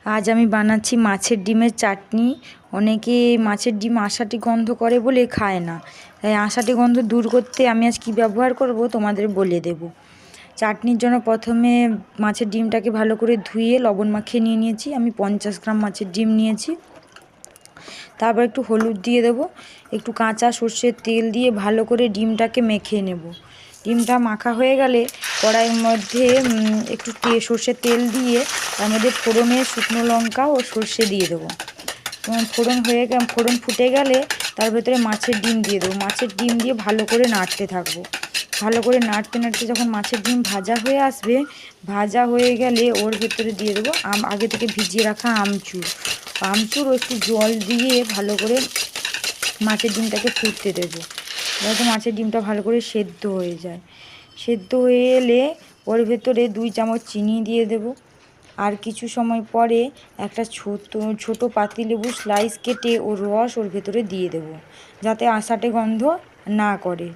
আজ আমি বানাচ্ছি মাছের ডিমের চাটনি। অনেকে মাছের ডিম আঁশাটি গন্ধ করে বলে খায় না, তাই আঁশাটি গন্ধ দূর করতে আমি আজ কী ব্যবহার করব তোমাদের বলে দেব। চাটনির জন্য প্রথমে মাছের ডিমটাকে ভালো করে ধুয়ে লবণ মাখিয়ে নিয়েছি। আমি 50 গ্রাম মাছের ডিম নিয়েছি। তারপর একটু হলুদ দিয়ে দেবো, একটু কাঁচা সর্ষের তেল দিয়ে ভালো করে ডিমটাকে মেখে নেব। ডিমটা মাখা হয়ে গেলে কড়াইয়ের মধ্যে একটু সর্ষের তেল দিয়ে তার মধ্যে ফোড়নে শুকনো লঙ্কা ও সর্ষে দিয়ে দেবো। ফোড়ন ফুটে গেলে তার ভেতরে মাছের ডিম দিয়ে দেবো। মাছের ডিম দিয়ে ভালো করে নাড়তে থাকবো। ভালো করে নাড়তে নাড়তে যখন মাছের ডিম ভাজা হয়ে আসবে, ভাজা হয়ে গেলে ওর ভেতরে দিয়ে দেবো আগে থেকে ভিজিয়ে রাখা আমচুর ও একটু জল দিয়ে ভালো করে মাছের ডিমটাকে ফুটতে দেবো, যাতে মাছের ডিমটা ভালো করে সেদ্ধ হয়ে যায়। সেদ্ধ হয়ে এলে ওর ভেতরে 2 চামচ চিনি দিয়ে দেবো। আর কিছু সময় পরে একটা ছোটো পাতিলেবুর স্লাইস কেটে ওর রস ওর ভেতরে দিয়ে দেবো, যাতে আঁশাটে গন্ধ না করে।